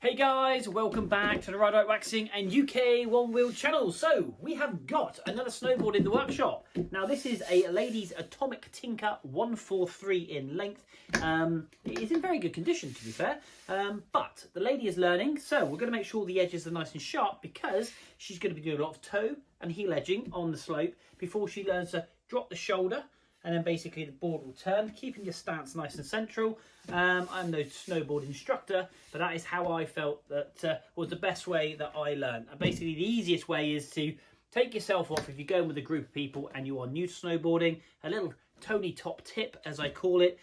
Hey guys, welcome back to the Ride Out Waxing and UK One Wheel channel. So, we have got another snowboard in the workshop. Now this is a Ladies Atomic Tinker 143 in length. It is in very good condition, to be fair, but the lady is learning, so we're going to make sure the edges are nice and sharp because she's going to be doing a lot of toe and heel edging on the slope before she learns to drop the shoulder. And then basically the board will turn, keeping your stance nice and central. I'm no snowboard instructor, but that is how I felt that was the best way that I learned. And basically the easiest way is to take yourself off if you're going with a group of people and you are new to snowboarding. A little Tony top tip, as I call it,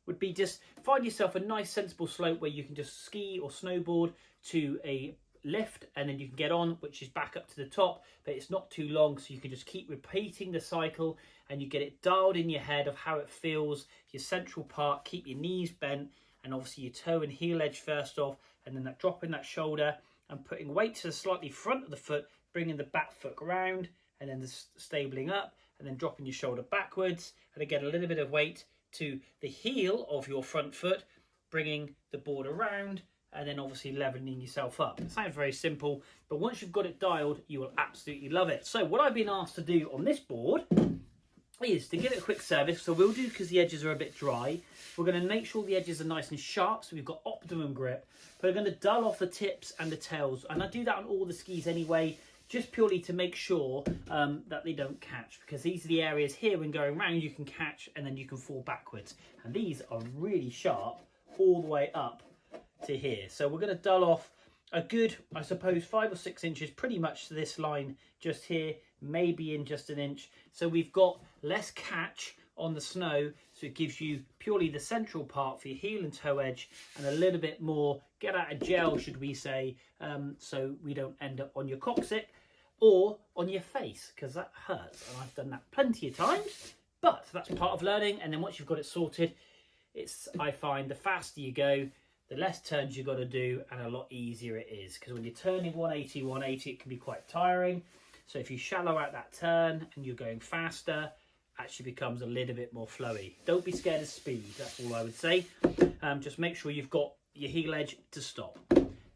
would be just find yourself a nice sensible slope where you can just ski or snowboard to a lift and then you can get on, which is back up to the top, but it's not too long, so you can just keep repeating the cycle and you get it dialed in your head of how it feels, your central part. Keep your knees bent and obviously your toe and heel edge first off, and then that dropping that shoulder and putting weight to the slightly front of the foot, bringing the back foot around and then the stabling up and then dropping your shoulder backwards, and again a little bit of weight to the heel of your front foot, bringing the board around and then obviously leveling yourself up. It sounds very simple, but once you've got it dialed, you will absolutely love it. So what I've been asked to do on this board is to give it a quick service. So we'll do, because the edges are a bit dry, we're going to make sure the edges are nice and sharp so we've got optimum grip. But we're going to dull off the tips and the tails, and I do that on all the skis anyway, just purely to make sure that they don't catch, because these are the areas here when going round you can catch and then you can fall backwards, and these are really sharp all the way up to here. So we're going to dull off a good, I suppose, 5 or 6 inches, pretty much to this line just here, maybe in just an inch, so we've got less catch on the snow, so it gives you purely the central part for your heel and toe edge, and a little bit more get out of gel, should we say, so we don't end up on your coccyx or on your face, because that hurts, and I've done that plenty of times, but that's part of learning. And then once you've got it sorted, it's, I find, the faster you go, the less turns you've got to do, and a lot easier it is, because when you're turning 180, it can be quite tiring. So if you shallow out that turn and you're going faster, actually becomes a little bit more flowy. Don't be scared of speed, that's all I would say. Just make sure you've got your heel edge to stop.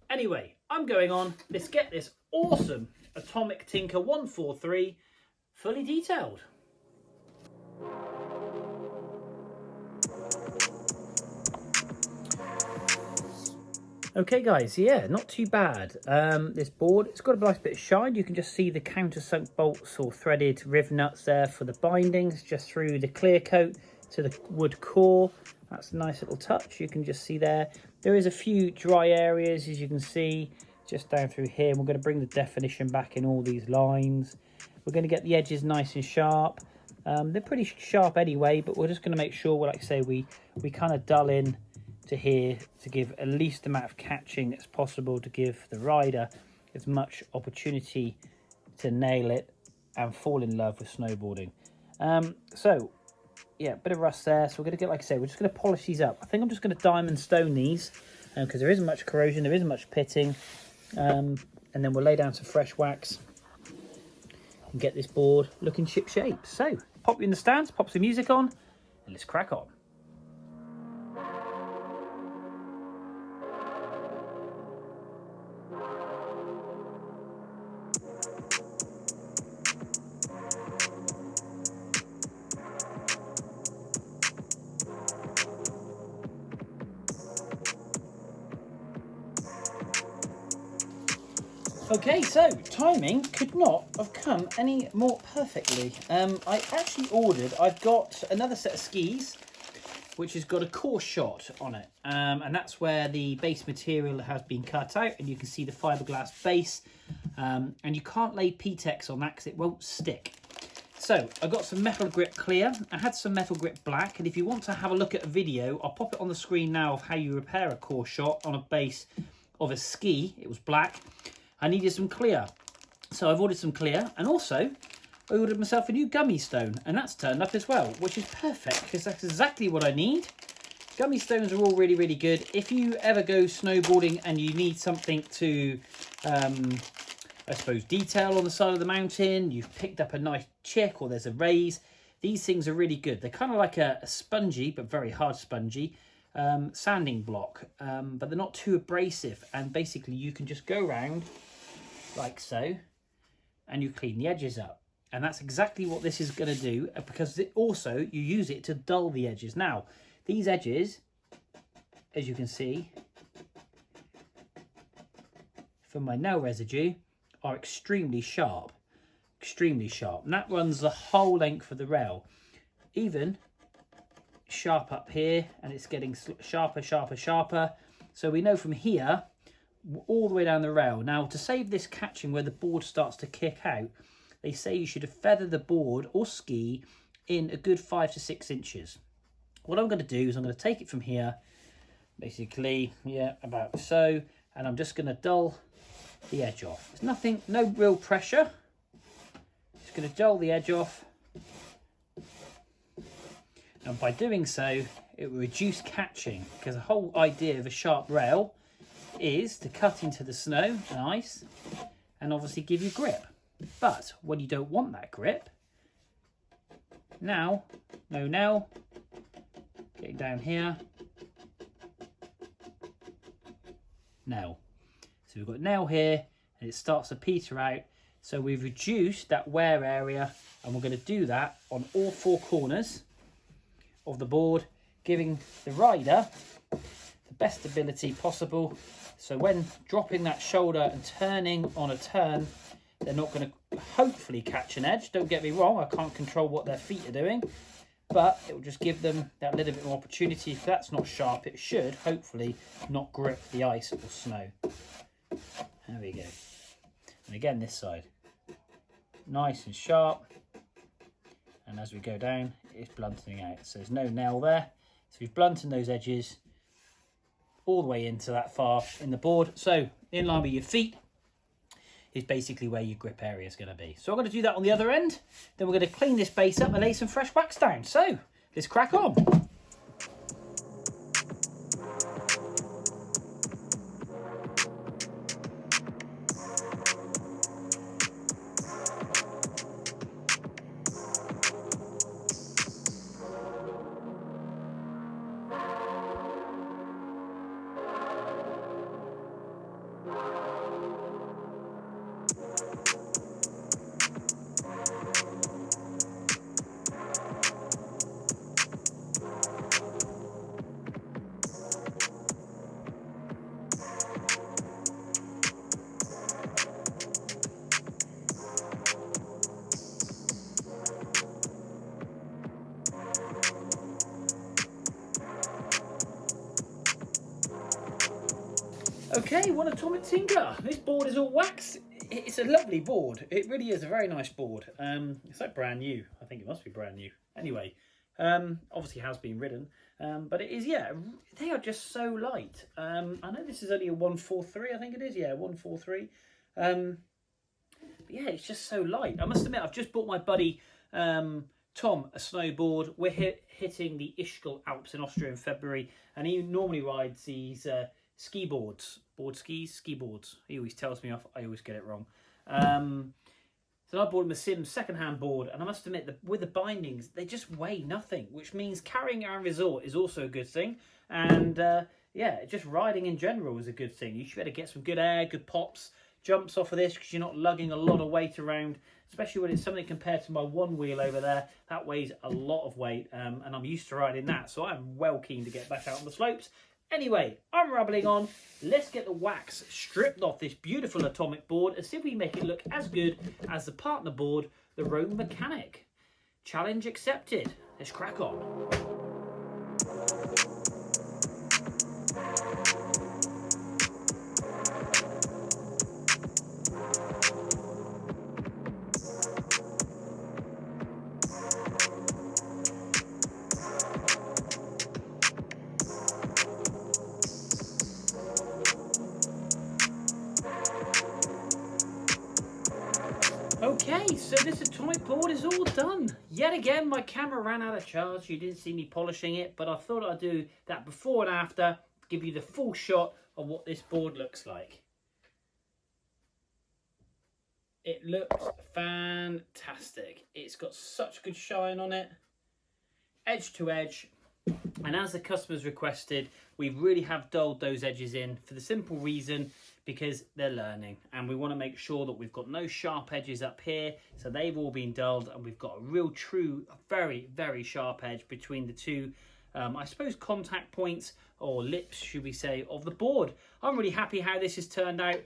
Anyway, I'm going on. Let's get this awesome Atomic Tinker 143 fully detailed. Okay guys, yeah, not too bad. This board, it's got a nice bit of shine. You can just see the countersunk bolts or threaded riv nuts there for the bindings, just through the clear coat to the wood core. That's a nice little touch. You can just see there. There is a few dry areas, as you can see, just down through here. We're going to bring the definition back in all these lines. We're going to get the edges nice and sharp. They're pretty sharp anyway, but we're just going to make sure, well, like I say, we kind of dull in to here to give at least amount of catching as possible, to give the rider as much opportunity to nail it and fall in love with snowboarding. So yeah, a bit of rust there, so we're going to get, like I say, we're just going to polish these up. I think I'm just going to diamond stone these because there isn't much corrosion, there isn't much pitting, and then we'll lay down some fresh wax and get this board looking ship shape. So pop you in the stands, pop some music on, and let's crack on. Okay, so timing could not have come any more perfectly. I actually ordered, I've got another set of skis which has got a core shot on it, and that's where the base material has been cut out, and you can see the fiberglass base, and you can't lay P-Tex on that because it won't stick. So I got some metal grip clear, I had some metal grip black, and if you want to have a look at a video, I'll pop it on the screen now of how you repair a core shot on a base of a ski. It was black. I needed some clear, so I've ordered some clear, and also I ordered myself a new gummy stone, and that's turned up as well, which is perfect because that's exactly what I need. Gummy stones are all really, really good. If you ever go snowboarding and you need something to, I suppose, detail on the side of the mountain, you've picked up a nice chick or there's a raise, these things are really good. They're kind of like a spongy, but very hard spongy, sanding block, but they're not too abrasive, and basically you can just go around like so and you clean the edges up. And that's exactly what this is going to do, because also you use it to dull the edges. Now these edges, as you can see from my nail residue, are extremely sharp, and that runs the whole length of the rail, even sharp up here, and it's getting sharper, so we know from here all the way down the rail. Now, to save this catching where the board starts to kick out, they say you should feather the board or ski in a good 5 to 6 inches. What I'm going to do is I'm going to take it from here, basically, yeah, about so, and I'm just going to dull the edge off. There's nothing, no real pressure. Just going to dull the edge off, and by doing so it will reduce catching, because the whole idea of a sharp rail is to cut into the snow and ice and obviously give you grip. But when you don't want that grip, now, no nail, getting down here, nail. So we've got nail here, and it starts to peter out. So we've reduced that wear area, and we're going to do that on all 4 corners of the board, giving the rider the best ability possible. So when dropping that shoulder and turning on a turn, they're not going to hopefully catch an edge. Don't get me wrong, I can't control what their feet are doing, but it will just give them that little bit more opportunity. If that's not sharp, it should hopefully not grip the ice or snow. There we go. And again, this side, nice and sharp. And as we go down, it's blunting out. So there's no nail there. So we've blunted those edges all the way into that far in the board. So in line with your feet is basically where your grip area is going to be. So I'm going to do that on the other end. Then we're going to clean this base up and lay some fresh wax down. So let's crack on. Okay, one Atomic Tinker. This board is all wax. It's a lovely board. It really is a very nice board. It's like brand new. I think it must be brand new. Anyway, obviously has been ridden, but it is, yeah, they are just so light. I know this is only a 143, I think it is, yeah, 143. But yeah, it's just so light. I must admit, I've just bought my buddy Tom a snowboard. We're hitting the Ischgl Alps in Austria in February, and he normally rides these ski boards. Ski boards. He always tells me off. I always get it wrong. So I bought him a Sims second-hand board, and I must admit that with the bindings, they just weigh nothing, which means carrying around resort is also a good thing. And yeah, just riding in general is a good thing. You should be able to get some good air, good pops, jumps off of this, because you're not lugging a lot of weight around, especially when it's something compared to my one wheel over there. That weighs a lot of weight, and I'm used to riding that, so I'm well keen to get back out on the slopes. Anyway, I'm rambling on. Let's get the wax stripped off this beautiful Atomic board and see if we can make it look as good as the partner board, the Rome Mechanic. Challenge accepted. Let's crack on. Okay, so this Atomic board is all done. Yet again, my camera ran out of charge. You didn't see me polishing it, but I thought I'd do that before and after, give you the full shot of what this board looks like. It looks fantastic. It's got such good shine on it. Edge to edge, And as the customers requested, we really have dulled those edges in for the simple reason because they're learning, and we want to make sure that we've got no sharp edges up here, so they've all been dulled, and we've got a real true, very, very sharp edge between the two, I suppose, contact points, or lips, should we say, of the board. I'm really happy how this has turned out.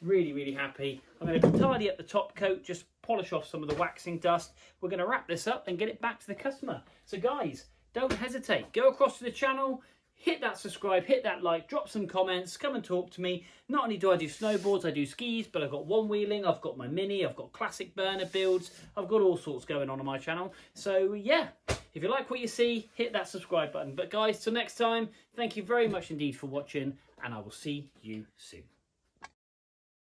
Really, really happy. I'm going to tidy up the top coat, just polish off some of the waxing dust. We're going to wrap this up and get it back to the customer. So guys, don't hesitate. Go across to the channel, hit that subscribe, hit that like, drop some comments, come and talk to me. Not only do I do snowboards, I do skis, but I've got one-wheeling, I've got my mini, I've got classic burner builds, I've got all sorts going on my channel. So yeah, if you like what you see, hit that subscribe button. But guys, till next time, thank you very much indeed for watching, and I will see you soon.